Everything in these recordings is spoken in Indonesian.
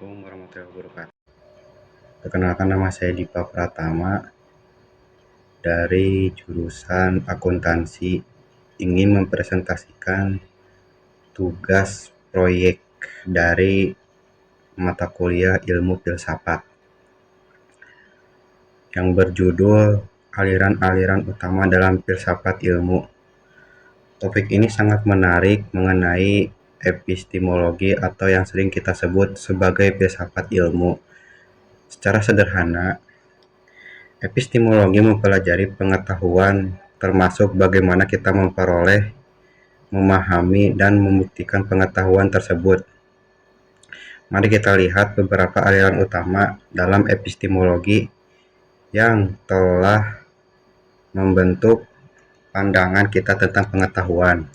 Assalamualaikum warahmatullahi wabarakatuh. Perkenalkan, nama saya Dipa Pratama dari jurusan akuntansi. Ingin mempresentasikan tugas proyek dari mata kuliah ilmu filsafat yang berjudul aliran-aliran utama dalam filsafat ilmu. Topik ini sangat menarik mengenai epistemologi atau yang sering kita sebut sebagai filsafat ilmu. Secara sederhana, epistemologi mempelajari pengetahuan, termasuk bagaimana kita memperoleh, memahami, dan membuktikan pengetahuan tersebut. Mari kita lihat beberapa aliran utama dalam epistemologi yang telah membentuk pandangan kita tentang pengetahuan.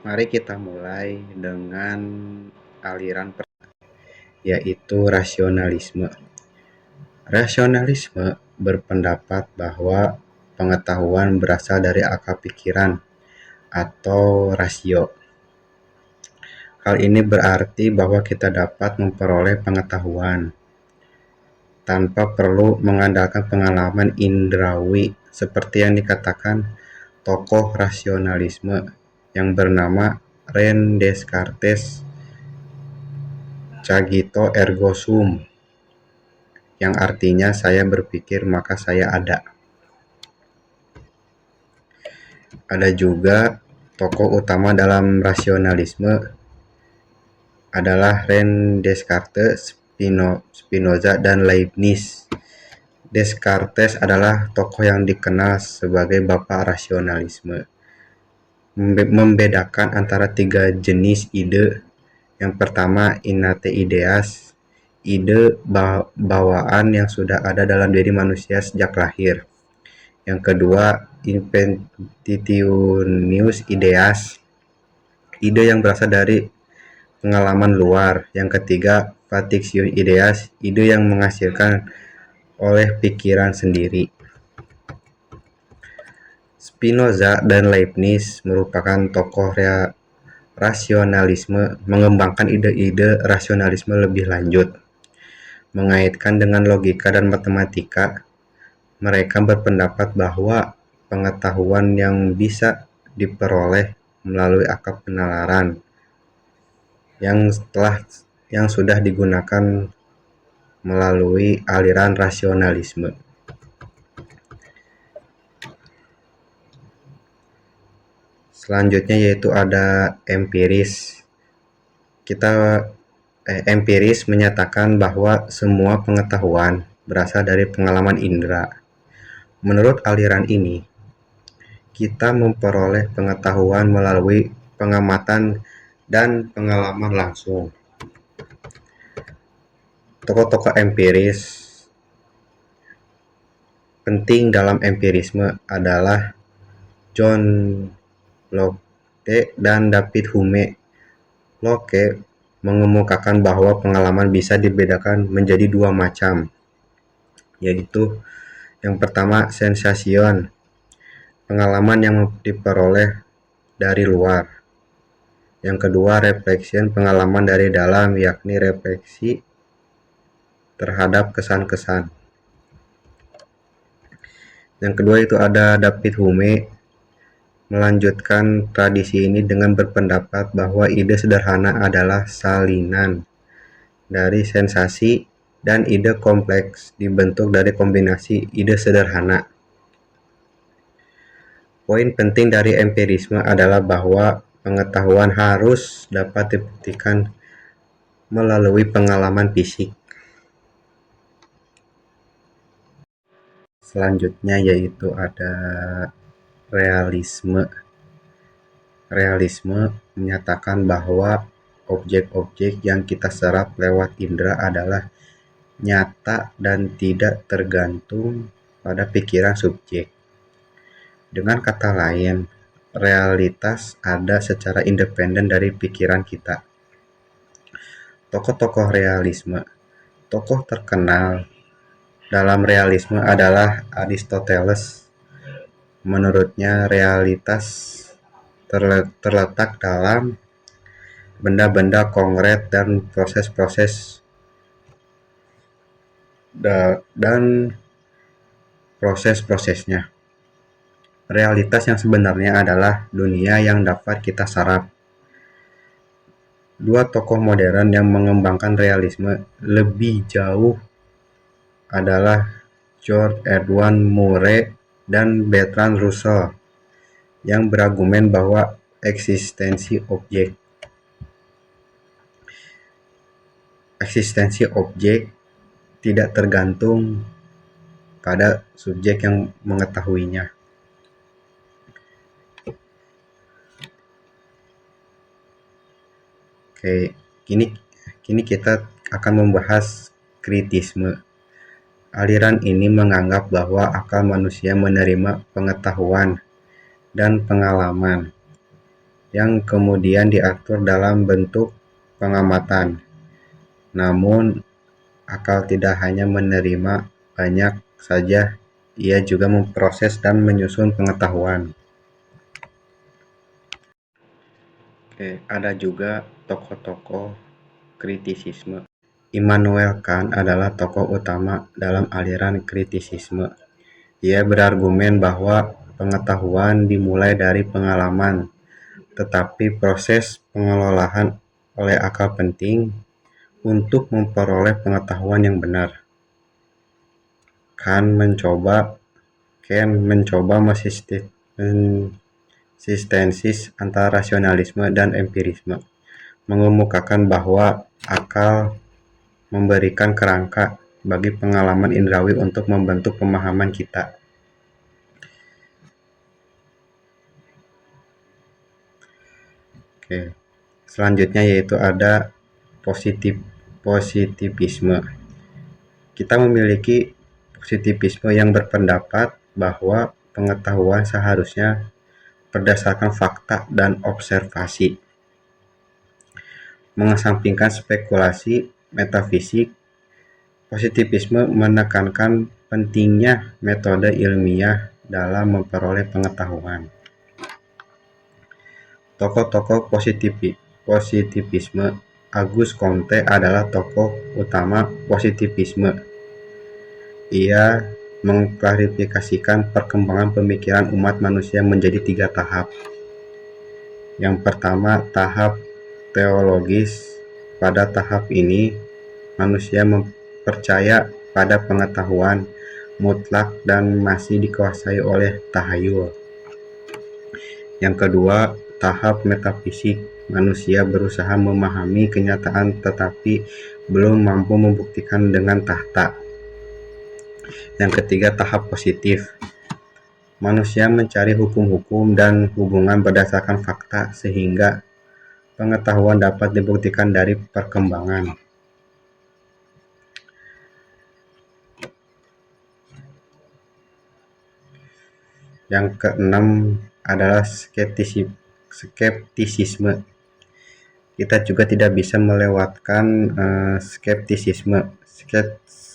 Mari kita mulai dengan aliran pertama, yaitu rasionalisme. Rasionalisme berpendapat bahwa pengetahuan berasal dari akal pikiran atau rasio. Hal ini berarti bahwa kita dapat memperoleh pengetahuan tanpa perlu mengandalkan pengalaman indrawi, seperti yang dikatakan tokoh rasionalisme yang bernama René Descartes, cogito ergo sum, yang artinya saya berpikir maka saya ada. Ada juga tokoh utama dalam rasionalisme adalah René Descartes, Spinoza, dan Leibniz. Descartes adalah tokoh yang dikenal sebagai bapak rasionalisme. Membedakan antara 3 jenis ide. Yang pertama, innate ideas, ide bawaan yang sudah ada dalam diri manusia sejak lahir. Yang kedua, inventiveness ideas, ide yang berasal dari pengalaman luar. Yang ketiga, factitious ideas, ide yang menghasilkan oleh pikiran sendiri. Spinoza dan Leibniz merupakan tokoh rasionalisme, mengembangkan ide-ide rasionalisme lebih lanjut, mengaitkan dengan logika dan matematika. Mereka berpendapat bahwa pengetahuan yang bisa diperoleh melalui akal penalaran yang sudah digunakan melalui aliran rasionalisme. Selanjutnya yaitu ada empiris. Empiris menyatakan bahwa semua pengetahuan berasal dari pengalaman indera. Menurut aliran ini, kita memperoleh pengetahuan melalui pengamatan dan pengalaman langsung. Tokoh-tokoh empiris penting dalam empirisme adalah John Locke dan David Hume. Locke mengemukakan bahwa pengalaman bisa dibedakan menjadi 2 macam, yaitu yang pertama, sensation, pengalaman yang diperoleh dari luar. Yang kedua, reflection, pengalaman dari dalam, yakni refleksi terhadap kesan-kesan. Yang kedua itu ada David Hume, melanjutkan tradisi ini dengan berpendapat bahwa ide sederhana adalah salinan dari sensasi dan ide kompleks dibentuk dari kombinasi ide sederhana. Poin penting dari empirisme adalah bahwa pengetahuan harus dapat dibuktikan melalui pengalaman fisik. Selanjutnya yaitu ada realisme. Realisme menyatakan bahwa objek-objek yang kita serap lewat indera adalah nyata dan tidak tergantung pada pikiran subjek. Dengan kata lain, realitas ada secara independen dari pikiran kita. Tokoh-tokoh realisme. Tokoh terkenal dalam realisme adalah Aristoteles. Menurutnya, realitas terletak dalam benda-benda konkret dan proses-prosesnya. Realitas yang sebenarnya adalah dunia yang dapat kita saraf. Dua tokoh modern yang mengembangkan realisme lebih jauh adalah George Edward Murray dan Bertrand Russell, yang berargumen bahwa eksistensi objek tidak tergantung pada subjek yang mengetahuinya. Oke, kini kita akan membahas kritisme. Aliran ini menganggap bahwa akal manusia menerima pengetahuan dan pengalaman yang kemudian diatur dalam bentuk pengamatan. Namun, akal tidak hanya menerima banyak saja, ia juga memproses dan menyusun pengetahuan. Ada juga tokoh-tokoh kritisisme. Immanuel Kant adalah tokoh utama dalam aliran kritisisme. Ia berargumen bahwa pengetahuan dimulai dari pengalaman, tetapi proses pengelolaan oleh akal penting untuk memperoleh pengetahuan yang benar. Kant mencoba mensistensis antara rasionalisme dan empirisme, mengemukakan bahwa akal memberikan kerangka bagi pengalaman indrawi untuk membentuk pemahaman kita. Selanjutnya yaitu ada positivisme. Kita memiliki positivisme yang berpendapat bahwa pengetahuan seharusnya berdasarkan fakta dan observasi. Mengesampingkan spekulasi metafisik, positivisme menekankan pentingnya metode ilmiah dalam memperoleh pengetahuan. Tokoh-tokoh positivisme. Auguste Comte adalah tokoh utama positivisme. Ia mengklarifikasikan perkembangan pemikiran umat manusia menjadi 3 tahap. Yang pertama, tahap teologis. Pada tahap ini, manusia percaya pada pengetahuan mutlak dan masih dikuasai oleh tahayul. Yang kedua, tahap metafisik. Manusia berusaha memahami kenyataan tetapi belum mampu membuktikan dengan tahta. Yang ketiga, tahap positif. Manusia mencari hukum-hukum dan hubungan berdasarkan fakta sehingga pengetahuan dapat dibuktikan dari perkembangan. Yang keenam adalah skeptisisme. Kita juga tidak bisa melewatkan skeptisisme.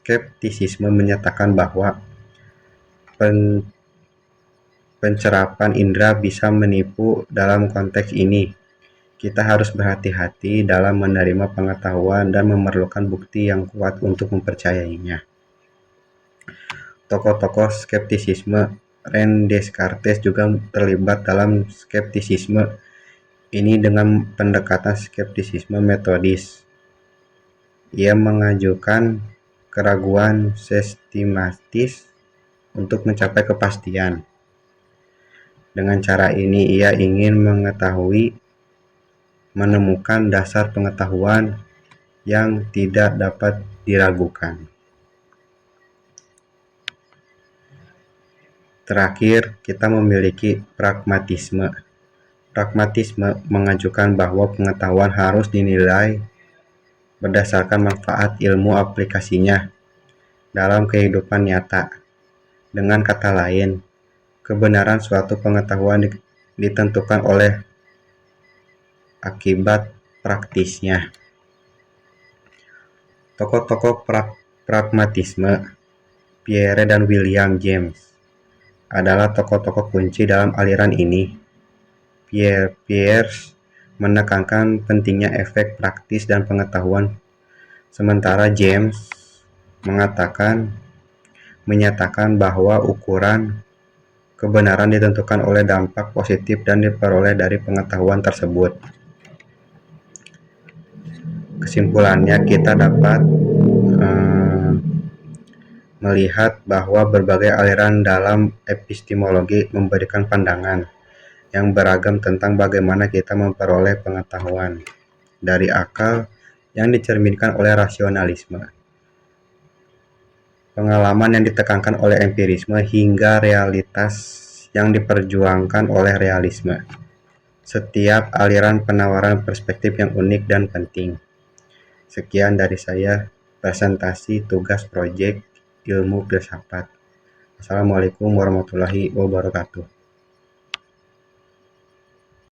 Skeptisisme menyatakan bahwa pencerapan indera bisa menipu. Dalam konteks ini, kita harus berhati-hati dalam menerima pengetahuan dan memerlukan bukti yang kuat untuk mempercayainya. Tokoh-tokoh skeptisisme. René Descartes juga terlibat dalam skeptisisme ini dengan pendekatan skeptisisme metodis. Ia mengajukan keraguan sistematis untuk mencapai kepastian. Dengan cara ini ia ingin menemukan dasar pengetahuan yang tidak dapat diragukan. Terakhir, kita memiliki pragmatisme. Pragmatisme mengajukan bahwa pengetahuan harus dinilai berdasarkan manfaat ilmu aplikasinya dalam kehidupan nyata. Dengan kata lain, kebenaran suatu pengetahuan ditentukan oleh akibat praktisnya. Tokoh-tokoh pragmatisme. Pierre dan William James adalah tokoh-tokoh kunci dalam aliran ini. Pierce menekankan pentingnya efek praktis dan pengetahuan, sementara James menyatakan bahwa ukuran kebenaran ditentukan oleh dampak positif dan diperoleh dari pengetahuan tersebut. Kesimpulannya, kita dapat melihat bahwa berbagai aliran dalam epistemologi memberikan pandangan yang beragam tentang bagaimana kita memperoleh pengetahuan, dari akal yang dicerminkan oleh rasionalisme, pengalaman yang ditekankan oleh empirisme, hingga realitas yang diperjuangkan oleh realisme. Setiap aliran penawaran perspektif yang unik dan penting. Sekian dari saya, presentasi tugas proyek ilmu filsafat. Assalamualaikum warahmatullahi wabarakatuh.